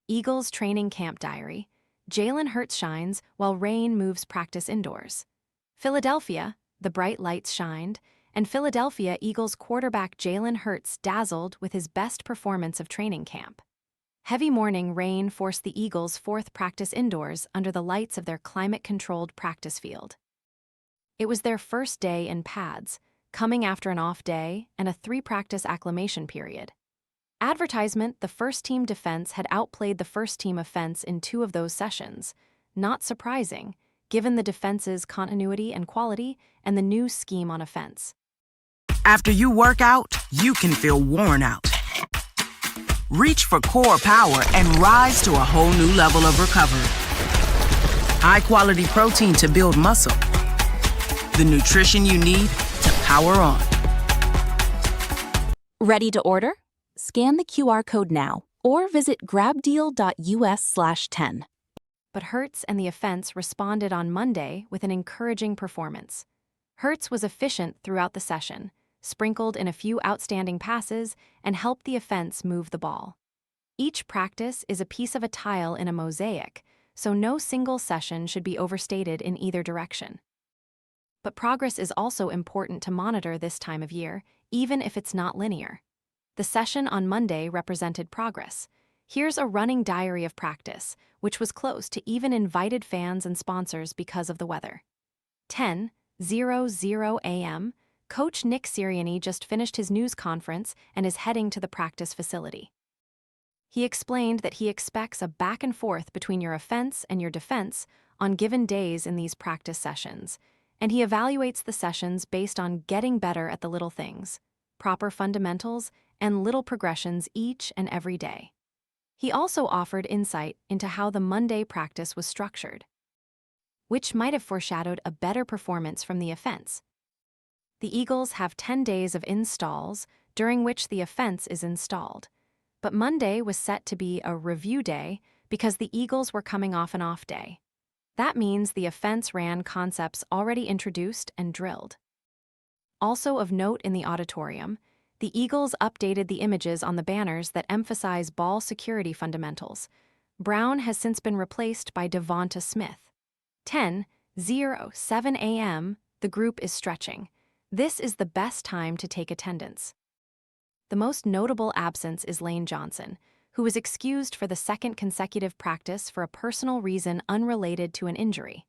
Eagles training camp diary. Jalen Hurts shines while rain moves practice indoors. Philadelphia, the bright lights shined, and Philadelphia Eagles quarterback Jalen Hurts dazzled with his best performance of training camp. Heavy morning rain forced the Eagles' fourth practice indoors under the lights of their climate-controlled practice field. It was their first day in pads, coming after an off day and a three-practice acclimation period. Advertisement, the first-team defense had outplayed the first-team offense in 2 of those sessions. Not surprising, given the defense's continuity and quality and the new scheme on offense. After you work out, you can feel worn out. Reach for core power and rise to a whole new level of recovery. High-quality protein to build muscle. The nutrition you need to power on. Ready to order? Scan the QR code now or visit grabdeal.us/10. But Hurts and the offense responded on Monday with an encouraging performance. Hurts was efficient throughout the session, sprinkled in a few outstanding passes, and helped the offense move the ball. Each practice is a piece of a tile in a mosaic, so no single session should be overstated in either direction. But progress is also important to monitor this time of year, even if it's not linear. The session on Monday represented progress. Here's a running diary of practice, which was close to even invited fans and sponsors because of the weather. 10:00 a.m., Coach Nick Sirianni just finished his news conference and is heading to the practice facility. He explained that he expects a back and forth between your offense and your defense on given days in these practice sessions, and he evaluates the sessions based on getting better at the little things, proper fundamentals, and little progressions each and every day. He also offered insight into how the Monday practice was structured, which might have foreshadowed a better performance from the offense. The Eagles have 10 days of installs, during which the offense is installed. But Monday was set to be a review day because the Eagles were coming off an off day. That means the offense ran concepts already introduced and drilled. Also of note in the auditorium, the Eagles updated the images on the banners that emphasize ball security fundamentals. Brown has since been replaced by Devonta Smith. 10:07 a.m., the group is stretching. This is the best time to take attendance. The most notable absence is Lane Johnson, who was excused for the second consecutive practice for a personal reason unrelated to an injury.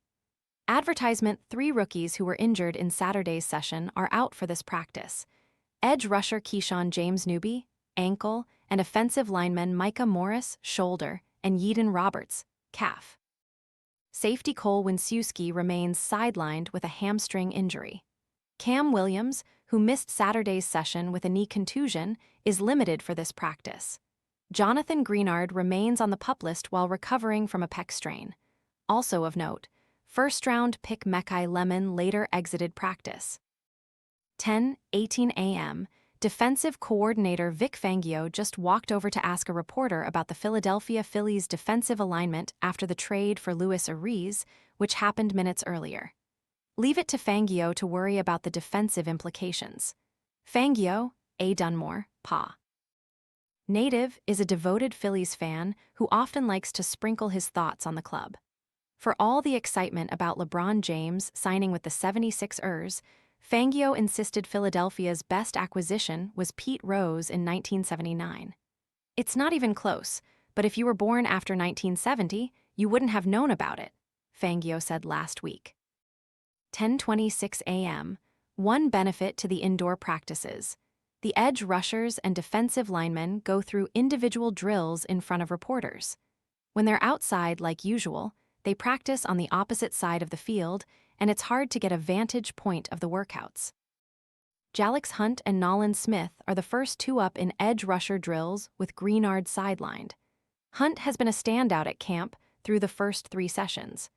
Advertisement, 3 rookies who were injured in Saturday's session are out for this practice. Edge rusher Keyshawn James Newby, ankle, and offensive linemen Micah Morris, shoulder, and Yeadon Roberts, calf. Safety Cole Winsiewski remains sidelined with a hamstring injury. Cam Williams, who missed Saturday's session with a knee contusion, is limited for this practice. Jonathan Greenard remains on the PUP list while recovering from a pec strain. Also of note, first-round pick Mekhi Lemon later exited practice. 10:18 a.m., defensive coordinator Vic Fangio just walked over to ask a reporter about the Philadelphia Phillies' defensive alignment after the trade for Luis Ariz, which happened minutes earlier. Leave it to Fangio to worry about the defensive implications. Fangio, A. Dunmore, Pa. Native is a devoted Phillies fan who often likes to sprinkle his thoughts on the club. For all the excitement about LeBron James signing with the 76ers, Fangio insisted Philadelphia's best acquisition was Pete Rose in 1979. It's not even close, but if you were born after 1970, you wouldn't have known about it, Fangio said last week. 10:26 a.m., one benefit to the indoor practices. The edge rushers and defensive linemen go through individual drills in front of reporters. When they're outside like usual, they practice on the opposite side of the field, and it's hard to get a vantage point of the workouts. Jalix Hunt and Nolan Smith are the first 2 up in edge rusher drills with Greenard sidelined. Hunt has been a standout at camp through the first 3 sessions.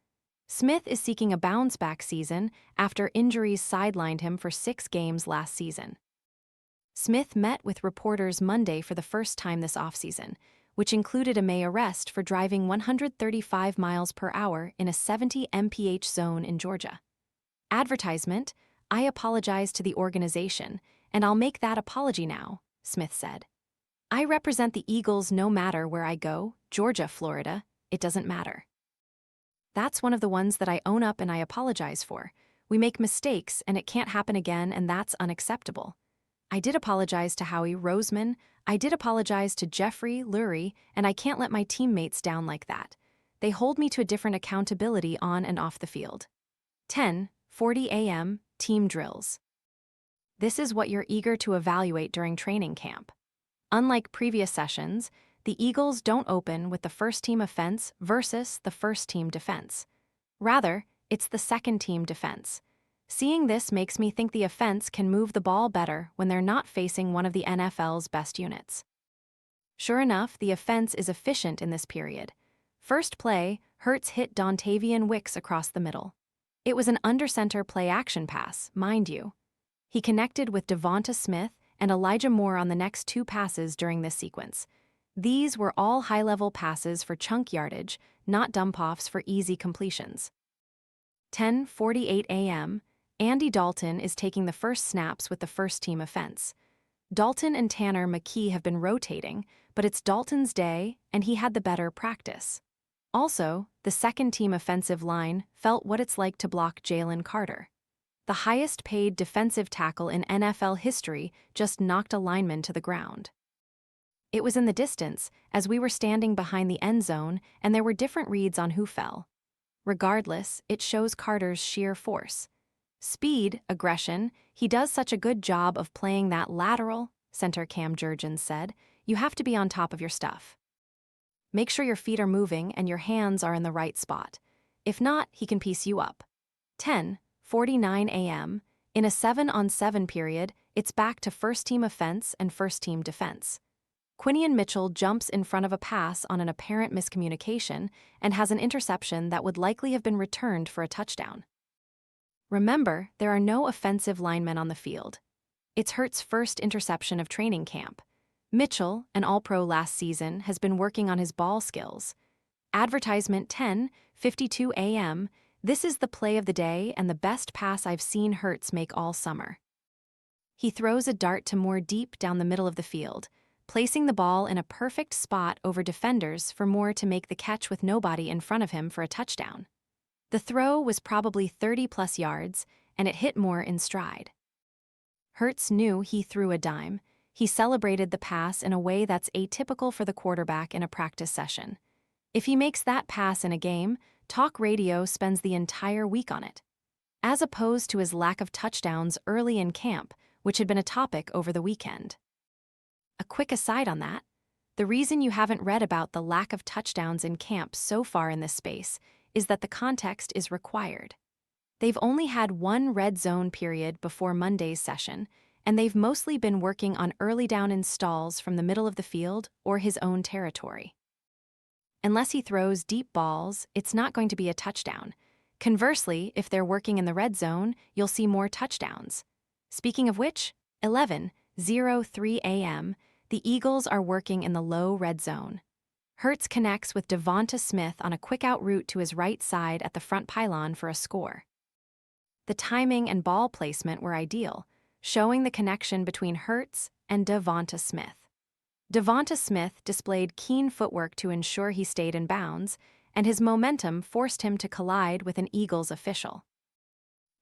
Smith is seeking a bounce-back season after injuries sidelined him for 6 games last season. Smith met with reporters Monday for the first time this offseason, which included a May arrest for driving 135 miles per hour in a 70 mph zone in Georgia. Advertisement, I apologize to the organization, and I'll make that apology now, Smith said. I represent the Eagles no matter where I go, Georgia, Florida, it doesn't matter. That's one of the ones that I own up and I apologize for. We make mistakes and it can't happen again, and that's unacceptable. I did apologize to Howie Roseman, I did apologize to Jeffrey Lurie, and I can't let my teammates down like that. They hold me to a different accountability on and off the field. 10:40 a.m. Team drills. This is what you're eager to evaluate during training camp. Unlike previous sessions, the Eagles don't open with the first-team offense versus the first-team defense. Rather, it's the second-team defense. Seeing this makes me think the offense can move the ball better when they're not facing one of the NFL's best units. Sure enough, the offense is efficient in this period. First play, Hurts hit Dontavian Wicks across the middle. It was an under-center play-action pass, mind you. He connected with Devonta Smith and Elijah Moore on the next two passes during this sequence. These were all high-level passes for chunk yardage, not dump-offs for easy completions. 10:48 a.m., Andy Dalton is taking the first snaps with the first-team offense. Dalton and Tanner McKee have been rotating, but it's Dalton's day, and he had the better practice. Also, the second-team offensive line felt what it's like to block Jalen Carter. The highest-paid defensive tackle in NFL history just knocked a lineman to the ground. It was in the distance, as we were standing behind the end zone, and there were different reads on who fell. Regardless, it shows Carter's sheer force. Speed, aggression, he does such a good job of playing that lateral, center Cam Jurgens said, you have to be on top of your stuff. Make sure your feet are moving and your hands are in the right spot. If not, he can piece you up. 10:49 a.m., in a 7-on-7 period, it's back to first-team offense and first-team defense. Quinion Mitchell jumps in front of a pass on an apparent miscommunication and has an interception that would likely have been returned for a touchdown. Remember, there are no offensive linemen on the field. It's Hurts' first interception of training camp. Mitchell, an All-Pro last season, has been working on his ball skills. Advertisement 10:52 a.m., this is the play of the day and the best pass I've seen Hurts make all summer. He throws a dart to Moore deep down the middle of the field, placing the ball in a perfect spot over defenders for Moore to make the catch with nobody in front of him for a touchdown. The throw was probably 30-plus yards, and it hit Moore in stride. Hurts knew he threw a dime. He celebrated the pass in a way that's atypical for the quarterback in a practice session. If he makes that pass in a game, talk radio spends the entire week on it. As opposed to his lack of touchdowns early in camp, which had been a topic over the weekend. A quick aside on that, the reason you haven't read about the lack of touchdowns in camp so far in this space is that the context is required. They've only had one red zone period before Monday's session, and they've mostly been working on early down installs from the middle of the field or his own territory. Unless he throws deep balls, it's not going to be a touchdown. Conversely, if they're working in the red zone, you'll see more touchdowns. Speaking of which, 11:03 a.m., the Eagles are working in the low red zone. Hurts connects with Devonta Smith on a quick-out route to his right side at the front pylon for a score. The timing and ball placement were ideal, showing the connection between Hurts and Devonta Smith. Devonta Smith displayed keen footwork to ensure he stayed in bounds, and his momentum forced him to collide with an Eagles official.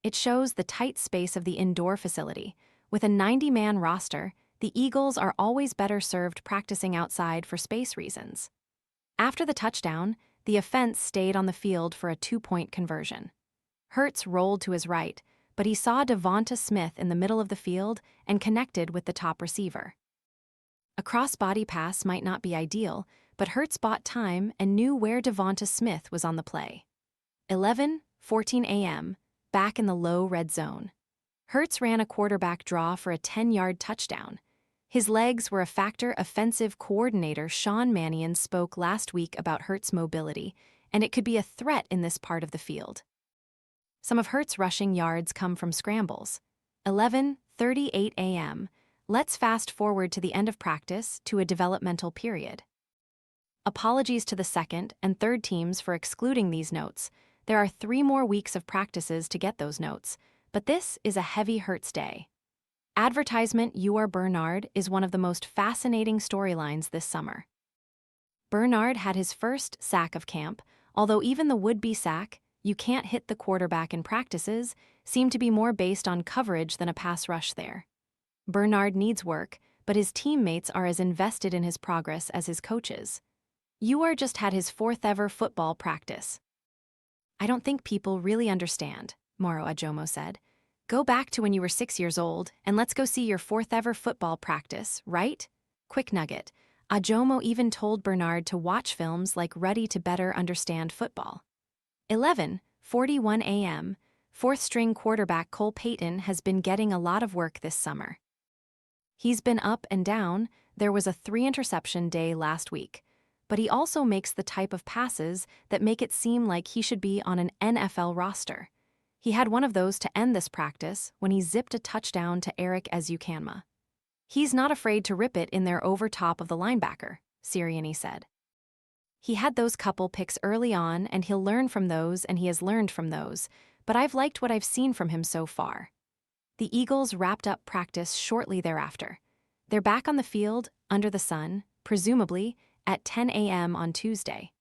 It shows the tight space of the indoor facility. With a 90-man roster, the Eagles are always better served practicing outside for space reasons. After the touchdown, the offense stayed on the field for a 2-point conversion. Hurts rolled to his right, but he saw Devonta Smith in the middle of the field and connected with the top receiver. A cross-body pass might not be ideal, but Hurts bought time and knew where Devonta Smith was on the play. 11:14 a.m., back in the low red zone. Hurts ran a quarterback draw for a 10-yard touchdown. His legs were a factor. Offensive coordinator Sean Mannion spoke last week about Hurts' mobility, and it could be a threat in this part of the field. Some of Hurts' rushing yards come from scrambles. 11:38 a.m. Let's fast forward to the end of practice to a developmental period. Apologies to the second and third teams for excluding these notes. There are 3 more weeks of practices to get those notes, but this is a heavy Hurts day. Advertisement, You Are Bernard is one of the most fascinating storylines this summer. Bernard had his first sack of camp, although even the would-be sack, "You can't hit the quarterback in practices," seemed to be more based on coverage than a pass rush there. Bernard needs work, but his teammates are as invested in his progress as his coaches. "You just had his fourth ever football practice." "I don't think people really understand," Moro Ajomo said. "Go back to when you were 6 years old, and let's go see your fourth ever football practice, right?" Quick nugget. Ajomo even told Bernard to watch films like Ready to Better Understand Football. 11:41 a.m. Fourth-string quarterback Cole Payton has been getting a lot of work this summer. He's been up and down. There was a 3-interception day last week, but he also makes the type of passes that make it seem like he should be on an NFL roster. He had one of those to end this practice when he zipped a touchdown to Eric Ezukanma. "He's not afraid to rip it in there over top of the linebacker," Sirianni said. "He had those couple picks early on, and he'll learn from those, and he has learned from those, but I've liked what I've seen from him so far." The Eagles wrapped up practice shortly thereafter. They're back on the field, under the sun, presumably, at 10 a.m. on Tuesday.